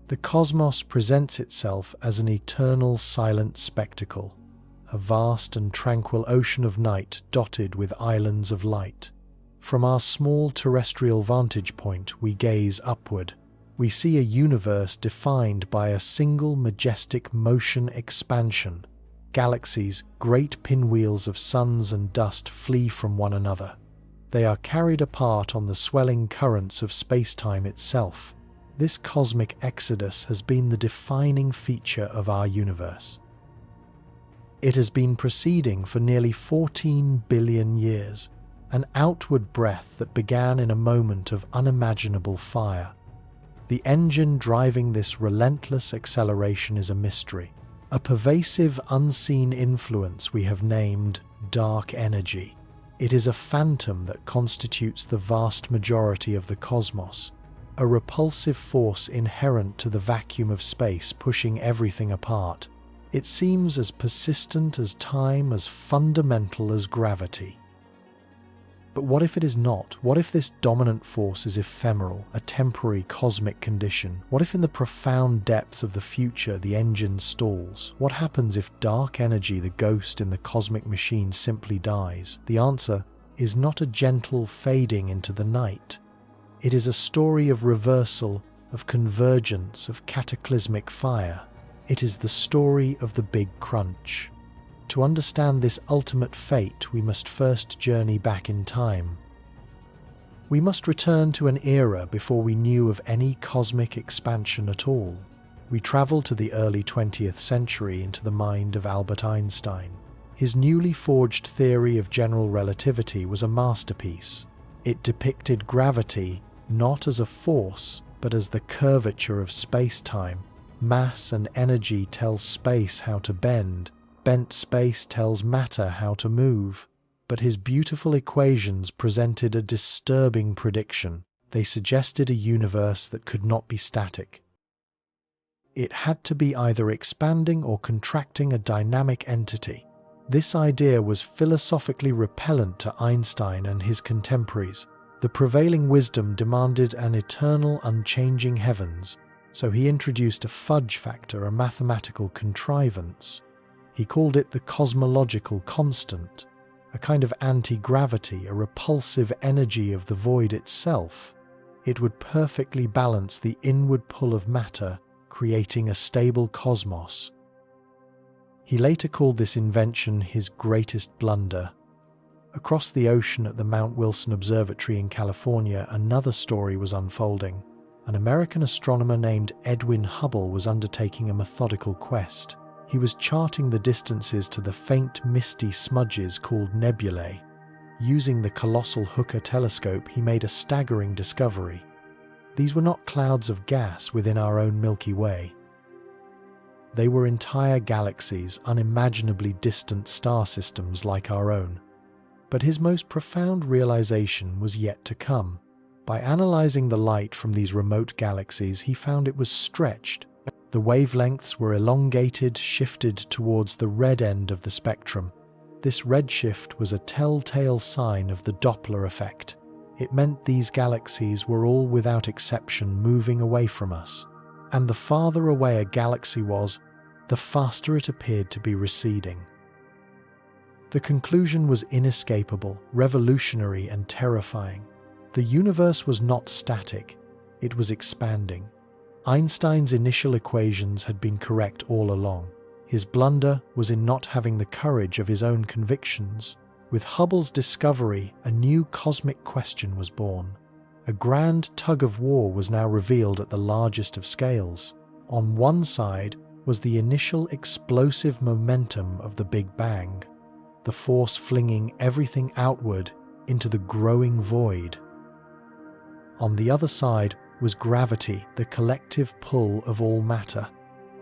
The cosmos presents itself as an eternal silent spectacle, a vast and tranquil ocean of night dotted with islands of light. From our small terrestrial vantage point, we gaze upward. We see a universe defined by a single majestic motion expansion. Galaxies, great pinwheels of suns and dust, flee from one another. They are carried apart on the swelling currents of spacetime itself. This cosmic exodus has been the defining feature of our universe. It has been proceeding for nearly 14 billion years, an outward breath that began in a moment of unimaginable fire. The engine driving this relentless acceleration is a mystery, a pervasive unseen influence we have named dark energy. It is a phantom that constitutes the vast majority of the cosmos, a repulsive force inherent to the vacuum of space pushing everything apart. It seems as persistent as time, as fundamental as gravity. But what if it is not? What if this dominant force is ephemeral, a temporary cosmic condition? What if in the profound depths of the future the engine stalls? What happens if dark energy, the ghost in the cosmic machine, simply dies? The answer is not a gentle fading into the night. It is a story of reversal, of convergence, of cataclysmic fire. It is the story of the Big Crunch. To understand this ultimate fate, we must first journey back in time. We must return to an era before we knew of any cosmic expansion at all. We travel to the early 20th century into the mind of Albert Einstein. His newly forged theory of general relativity was a masterpiece. It depicted gravity not as a force, but as the curvature of space-time. Mass and energy tells space how to bend. Bent space tells matter how to move. But his beautiful equations presented a disturbing prediction. They suggested a universe that could not be static. It had to be either expanding or contracting, a dynamic entity. This idea was philosophically repellent to Einstein and his contemporaries. The prevailing wisdom demanded an eternal, unchanging heavens, so he introduced a fudge factor, a mathematical contrivance. He called it the cosmological constant, a kind of anti-gravity, a repulsive energy of the void itself. It would perfectly balance the inward pull of matter, creating a stable cosmos. He later called this invention his greatest blunder. Across the ocean at the Mount Wilson Observatory in California, another story was unfolding. An American astronomer named Edwin Hubble was undertaking a methodical quest. He was charting the distances to the faint, misty smudges called nebulae. Using the colossal Hooker telescope, he made a staggering discovery. These were not clouds of gas within our own Milky Way. They were entire galaxies, unimaginably distant star systems like our own. But his most profound realization was yet to come. By analyzing the light from these remote galaxies, he found it was stretched. The wavelengths were elongated, shifted towards the red end of the spectrum. This redshift was a telltale sign of the Doppler effect. It meant these galaxies were all without exception moving away from us. And the farther away a galaxy was, the faster it appeared to be receding. The conclusion was inescapable, revolutionary, and terrifying. The universe was not static, it was expanding. Einstein's initial equations had been correct all along. His blunder was in not having the courage of his own convictions. With Hubble's discovery, a new cosmic question was born. A grand tug-of-war was now revealed at the largest of scales. On one side was the initial explosive momentum of the Big Bang, the force flinging everything outward into the growing void. On the other side was gravity, the collective pull of all matter,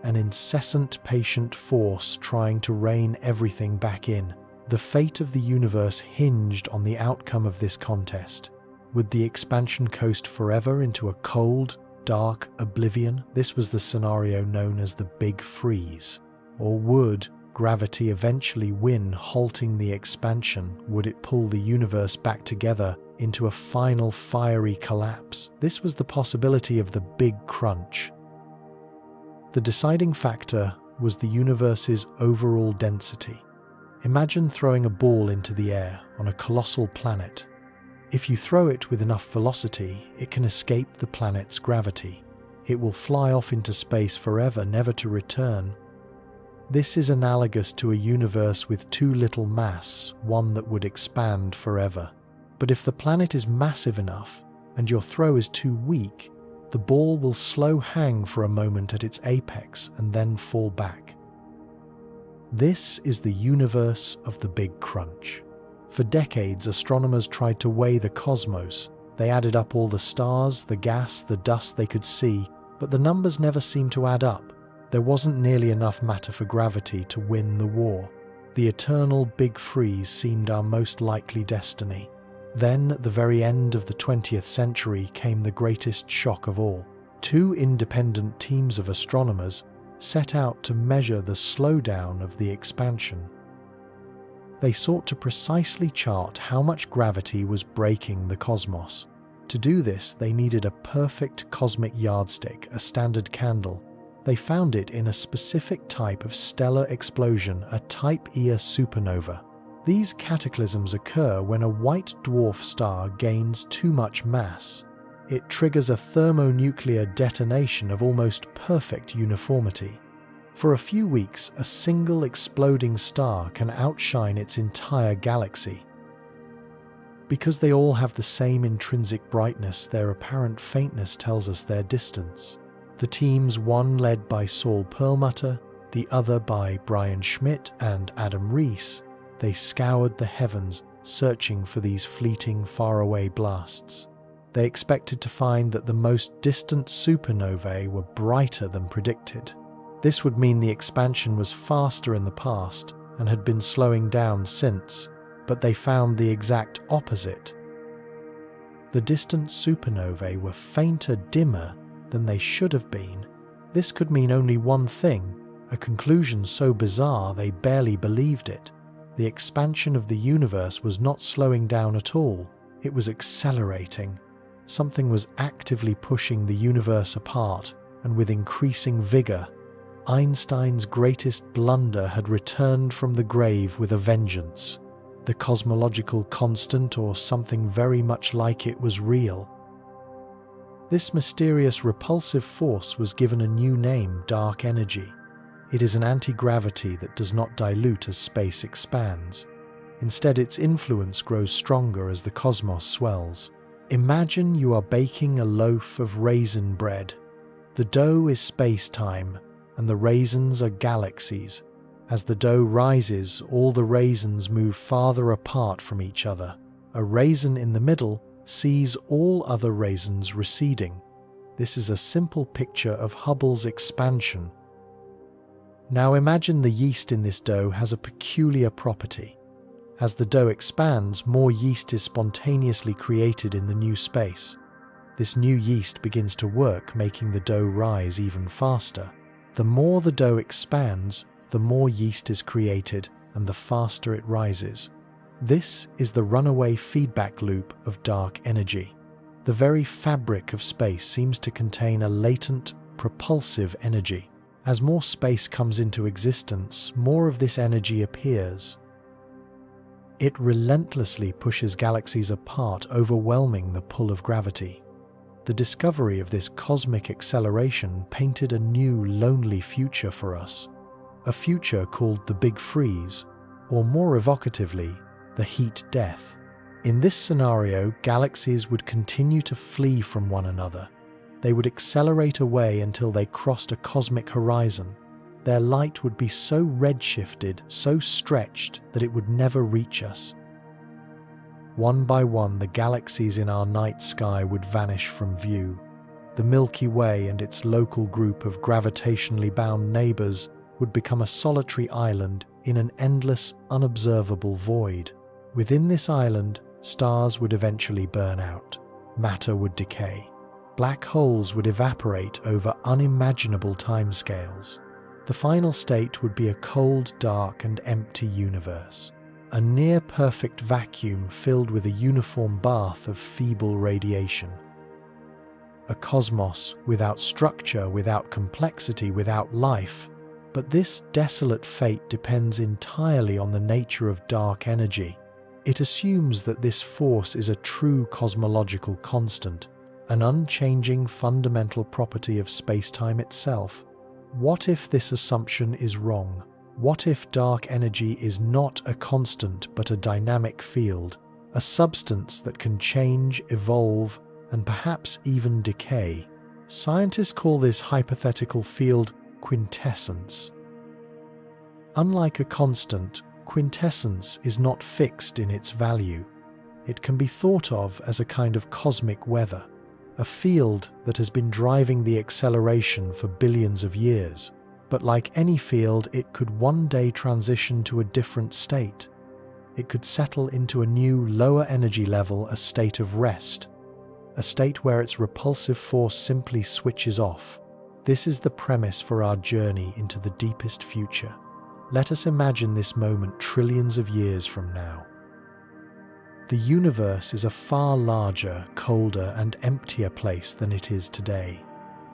an incessant, patient force trying to rein everything back in. The fate of the universe hinged on the outcome of this contest. Would the expansion coast forever into a cold, dark oblivion? This was the scenario known as the Big Freeze. Or would gravity eventually win, halting the expansion? Would it pull the universe back together into a final fiery collapse? This was the possibility of the Big Crunch. The deciding factor was the universe's overall density. Imagine throwing a ball into the air on a colossal planet. If you throw it with enough velocity, it can escape the planet's gravity. It will fly off into space forever, never to return. This is analogous to a universe with too little mass, one that would expand forever. But if the planet is massive enough, and your throw is too weak, the ball will slow hang for a moment at its apex and then fall back. This is the universe of the Big Crunch. For decades, astronomers tried to weigh the cosmos. They added up all the stars, the gas, the dust they could see, but the numbers never seemed to add up. There wasn't nearly enough matter for gravity to win the war. The eternal Big Freeze seemed our most likely destiny. Then, at the very end of the 20th century, came the greatest shock of all. Two independent teams of astronomers set out to measure the slowdown of the expansion. They sought to precisely chart how much gravity was breaking the cosmos. To do this, they needed a perfect cosmic yardstick, a standard candle. They found it in a specific type of stellar explosion, a Type Ia supernova. These cataclysms occur when a white dwarf star gains too much mass. It triggers a thermonuclear detonation of almost perfect uniformity. For a few weeks, a single exploding star can outshine its entire galaxy. Because they all have the same intrinsic brightness, their apparent faintness tells us their distance. The teams, one led by Saul Perlmutter, the other by Brian Schmidt and Adam Rees, they scoured the heavens, searching for these fleeting, faraway blasts. They expected to find that the most distant supernovae were brighter than predicted. This would mean the expansion was faster in the past and had been slowing down since, but they found the exact opposite. The distant supernovae were fainter, dimmer than they should have been. This could mean only one thing, a conclusion so bizarre they barely believed it. The expansion of the universe was not slowing down at all, it was accelerating. Something was actively pushing the universe apart, and with increasing vigor. Einstein's greatest blunder had returned from the grave with a vengeance. The cosmological constant, or something very much like it, was real. This mysterious repulsive force was given a new name, dark energy. It is an anti-gravity that does not dilute as space expands. Instead, its influence grows stronger as the cosmos swells. Imagine you are baking a loaf of raisin bread. The dough is space-time, and the raisins are galaxies. As the dough rises, all the raisins move farther apart from each other. A raisin in the middle sees all other raisins receding. This is a simple picture of Hubble's expansion. Now imagine the yeast in this dough has a peculiar property. As the dough expands, more yeast is spontaneously created in the new space. This new yeast begins to work, making the dough rise even faster. The more the dough expands, the more yeast is created and the faster it rises. This is the runaway feedback loop of dark energy. The very fabric of space seems to contain a latent, propulsive energy. As more space comes into existence, more of this energy appears. It relentlessly pushes galaxies apart, overwhelming the pull of gravity. The discovery of this cosmic acceleration painted a new, lonely future for us. A future called the Big Freeze, or more evocatively, the heat death. In this scenario, galaxies would continue to flee from one another. They would accelerate away until they crossed a cosmic horizon. Their light would be so redshifted, so stretched, that it would never reach us. One by one, the galaxies in our night sky would vanish from view. The Milky Way and its local group of gravitationally bound neighbors would become a solitary island in an endless, unobservable void. Within this island, stars would eventually burn out. Matter would decay. Black holes would evaporate over unimaginable timescales. The final state would be a cold, dark, and empty universe. A near-perfect vacuum filled with a uniform bath of feeble radiation. a cosmos without structure, without complexity, without life. But this desolate fate depends entirely on the nature of dark energy. It assumes that this force is a true cosmological constant, an unchanging fundamental property of spacetime itself. What if this assumption is wrong? What if dark energy is not a constant but a dynamic field, a substance that can change, evolve, and perhaps even decay? Scientists call this hypothetical field quintessence. Unlike a constant, quintessence is not fixed in its value. It can be thought of as a kind of cosmic weather, a field that has been driving the acceleration for billions of years. But like any field, it could one day transition to a different state. It could settle into a new, lower energy level, a state of rest, a state where its repulsive force simply switches off. This is the premise for our journey into the deepest future. Let us imagine this moment trillions of years from now. The universe is a far larger, colder, and emptier place than it is today.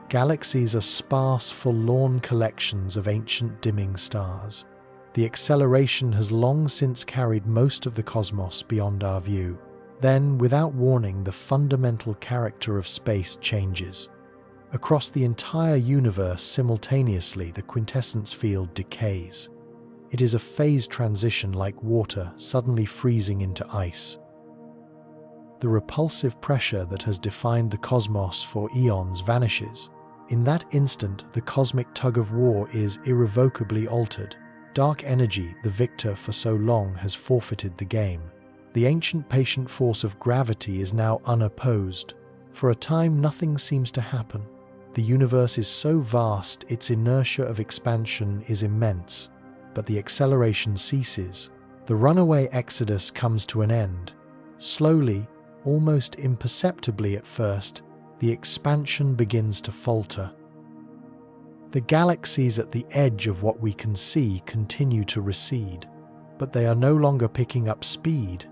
Galaxies are sparse, forlorn collections of ancient dimming stars. The acceleration has long since carried most of the cosmos beyond our view. Then, without warning, the fundamental character of space changes. Across the entire universe simultaneously, the quintessence field decays. It is a phase transition like water suddenly freezing into ice. The repulsive pressure that has defined the cosmos for eons vanishes. In that instant, the cosmic tug-of-war is irrevocably altered. Dark energy, the victor for so long, has forfeited the game. The ancient patient force of gravity is now unopposed. For a time, nothing seems to happen. The universe is so vast, its inertia of expansion is immense. But the acceleration ceases. The runaway exodus comes to an end. Slowly, almost imperceptibly at first, the expansion begins to falter. The galaxies at the edge of what we can see continue to recede, but they are no longer picking up speed.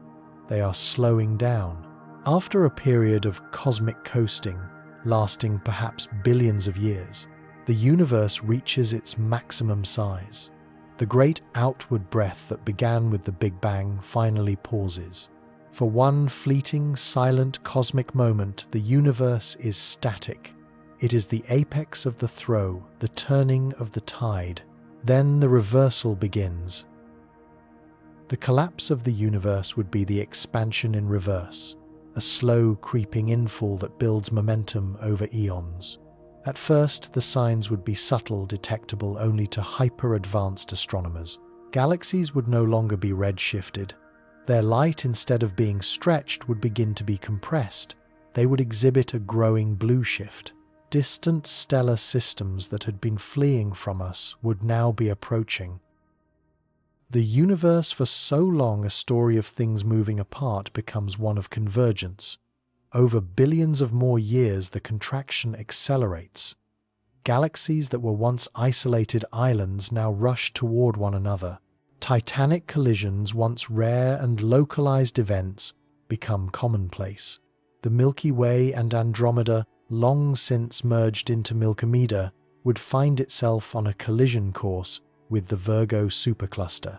They are slowing down. After a period of cosmic coasting, lasting perhaps billions of years, the universe reaches its maximum size. The great outward breath that began with the Big Bang finally pauses. For one fleeting, silent cosmic moment, the universe is static. It is the apex of the throw, the turning of the tide. Then the reversal begins. The collapse of the universe would be the expansion in reverse, a slow creeping infall that builds momentum over eons. At first, the signs would be subtle, detectable only to hyper-advanced astronomers. Galaxies would no longer be redshifted. Their light, instead of being stretched, would begin to be compressed. They would exhibit a growing blueshift. Distant stellar systems that had been fleeing from us would now be approaching. The universe, for so long a story of things moving apart, becomes one of convergence. Over billions of more years, the contraction accelerates. Galaxies that were once isolated islands now rush toward one another. Titanic collisions, once rare and localized events, become commonplace. The Milky Way and Andromeda, long since merged into Milkomeda, would find itself on a collision course with the Virgo supercluster,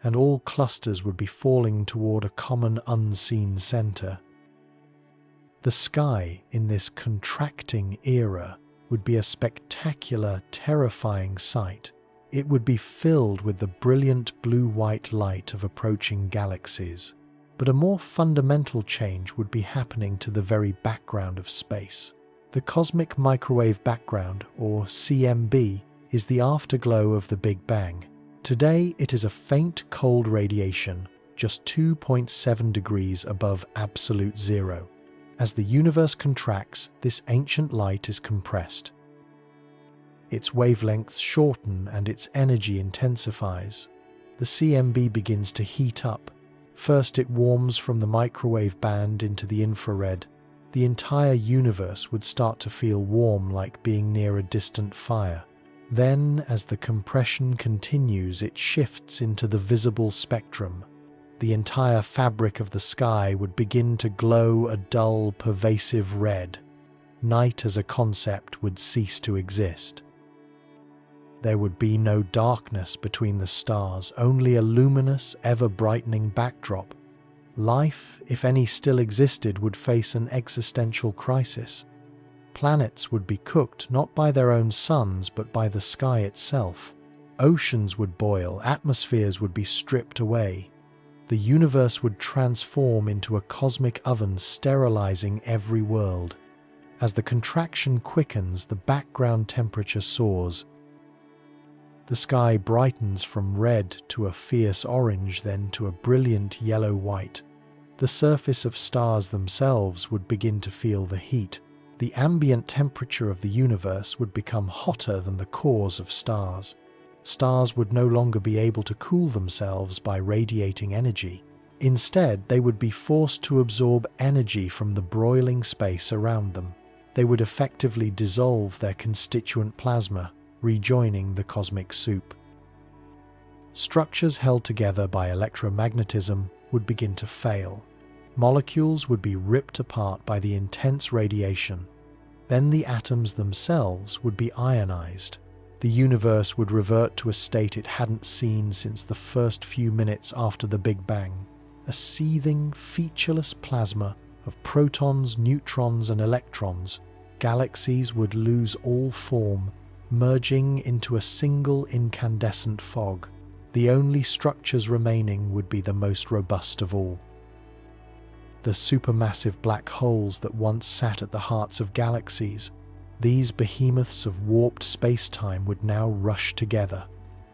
and all clusters would be falling toward a common unseen center. The sky in this contracting era would be a spectacular, terrifying sight. It would be filled with the brilliant blue-white light of approaching galaxies. But a more fundamental change would be happening to the very background of space. The cosmic microwave background, or CMB, is the afterglow of the Big Bang. Today, it is a faint cold radiation, just 2.7 degrees above absolute zero. As the universe contracts, this ancient light is compressed. Its wavelengths shorten and its energy intensifies. The CMB begins to heat up. First, it warms from the microwave band into the infrared. The entire universe would start to feel warm, like being near a distant fire. Then, as the compression continues, it shifts into the visible spectrum. The entire fabric of the sky would begin to glow a dull, pervasive red. night as a concept would cease to exist. There would be no darkness between the stars, only a luminous, ever-brightening backdrop. Life, if any still existed, would face an existential crisis. Planets would be cooked not by their own suns but by the sky itself. Oceans would boil, atmospheres would be stripped away. The universe would transform into a cosmic oven, sterilizing every world. As the contraction quickens, the background temperature soars. The sky brightens from red to a fierce orange, then to a brilliant yellow-white. The surface of stars themselves would begin to feel the heat. The ambient temperature of the universe would become hotter than the cores of stars. Stars would no longer be able to cool themselves by radiating energy. Instead, they would be forced to absorb energy from the broiling space around them. They would effectively dissolve their constituent plasma, rejoining the cosmic soup. Structures held together by electromagnetism would begin to fail. Molecules would be ripped apart by the intense radiation. Then the atoms themselves would be ionized. The universe would revert to a state it hadn't seen since the first few minutes after the Big Bang, a seething, featureless plasma of protons, neutrons, and electrons. Galaxies would lose all form, merging into a single incandescent fog. The only structures remaining would be the most robust of all. The supermassive black holes that once sat at the hearts of galaxies. These behemoths of warped space-time would now rush together.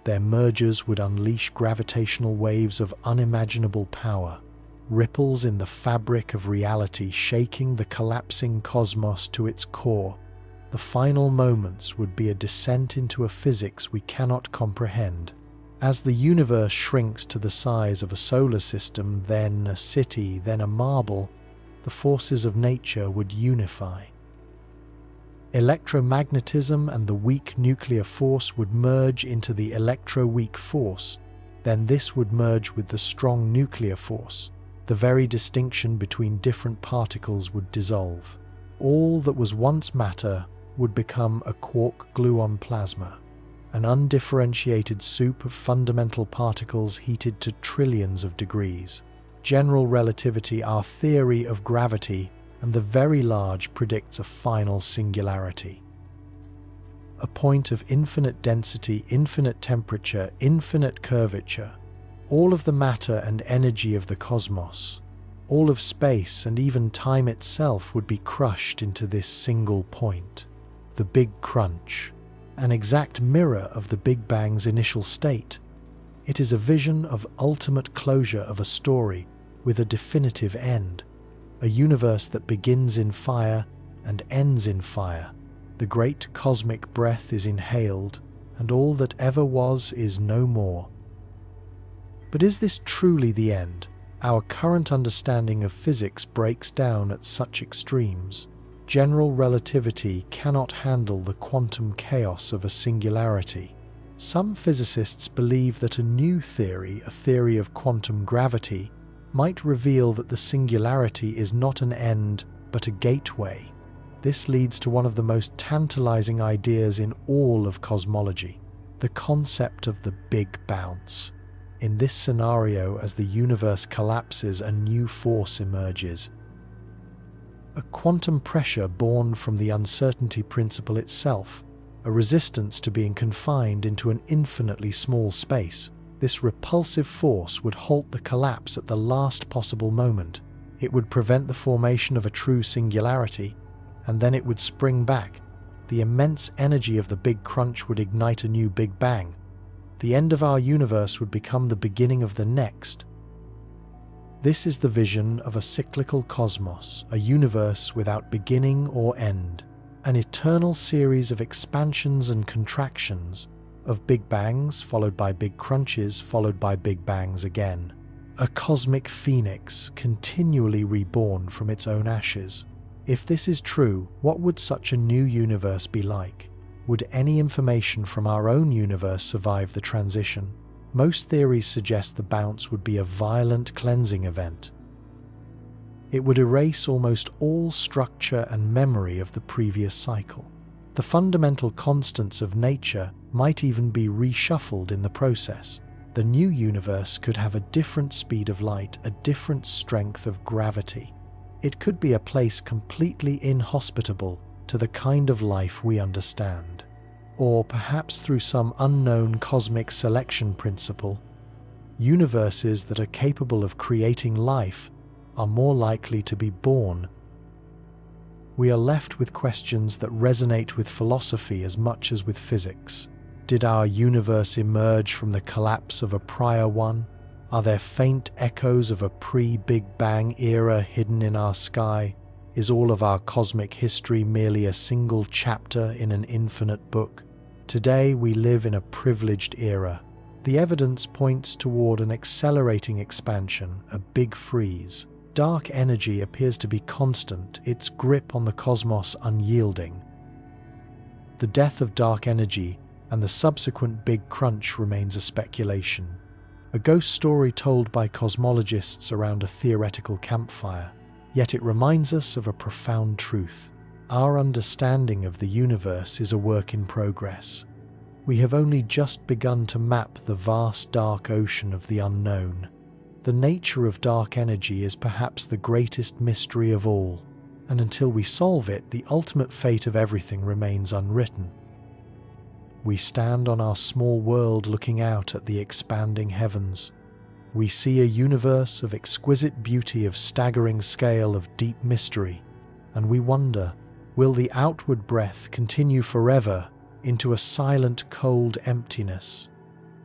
Their mergers would unleash gravitational waves of unimaginable power, ripples in the fabric of reality shaking the collapsing cosmos to its core. The final moments would be a descent into a physics we cannot comprehend. As the universe shrinks to the size of a solar system, then a city, then a marble, the forces of nature would unify. Electromagnetism and the weak nuclear force would merge into the electro-weak force. Then this would merge with the strong nuclear force. The very distinction between different particles would dissolve. All that was once matter would become a quark-gluon plasma, an undifferentiated soup of fundamental particles heated to trillions of degrees. General relativity, our theory of gravity, and the very large predicts a final singularity. A point of infinite density, infinite temperature, infinite curvature. All of the matter and energy of the cosmos, all of space and even time itself would be crushed into this single point. The Big Crunch, an exact mirror of the Big Bang's initial state. It is a vision of ultimate closure of a story with a definitive end. A universe that begins in fire and ends in fire. The great cosmic breath is inhaled, and all that ever was is no more. But is this truly the end? Our current understanding of physics breaks down at such extremes. General relativity cannot handle the quantum chaos of a singularity. Some physicists believe that a new theory, a theory of quantum gravity, might reveal that the singularity is not an end, but a gateway. This leads to one of the most tantalizing ideas in all of cosmology, the concept of the Big Bounce. In this scenario, as the universe collapses, a new force emerges. A quantum pressure born from the uncertainty principle itself, a resistance to being confined into an infinitely small space. This repulsive force would halt the collapse at the last possible moment. It would prevent the formation of a true singularity, and then it would spring back. The immense energy of the Big Crunch would ignite a new Big Bang. The end of our universe would become the beginning of the next. This is the vision of a cyclical cosmos, a universe without beginning or end, an eternal series of expansions and contractions, of Big Bangs followed by Big Crunches followed by Big Bangs again. A cosmic phoenix continually reborn from its own ashes. If this is true, what would such a new universe be like? Would any information from our own universe survive the transition? Most theories suggest the bounce would be a violent cleansing event. It would erase almost all structure and memory of the previous cycle. The fundamental constants of nature might even be reshuffled in the process. The new universe could have a different speed of light, a different strength of gravity. It could be a place completely inhospitable to the kind of life we understand. Or perhaps through some unknown cosmic selection principle, universes that are capable of creating life are more likely to be born. We are left with questions that resonate with philosophy as much as with physics. Did our universe emerge from the collapse of a prior one? Are there faint echoes of a pre-Big Bang era hidden in our sky? Is all of our cosmic history merely a single chapter in an infinite book? Today we live in a privileged era. The evidence points toward an accelerating expansion, a big freeze. Dark energy appears to be constant, its grip on the cosmos unyielding. The death of dark energy and the subsequent Big Crunch remains a speculation, a ghost story told by cosmologists around a theoretical campfire. Yet it reminds us of a profound truth. Our understanding of the universe is a work in progress. We have only just begun to map the vast dark ocean of the unknown. The nature of dark energy is perhaps the greatest mystery of all, and until we solve it, the ultimate fate of everything remains unwritten. We stand on our small world looking out at the expanding heavens. We see a universe of exquisite beauty, of staggering scale, of deep mystery, and we wonder, will the outward breath continue forever into a silent, cold emptiness?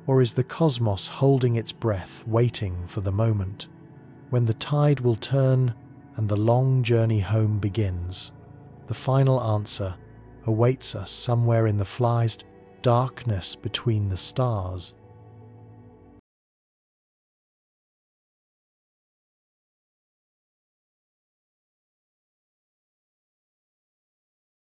Or is the cosmos holding its breath, waiting for the moment when the tide will turn and the long journey home begins? The final answer awaits us somewhere in the flies darkness between the stars.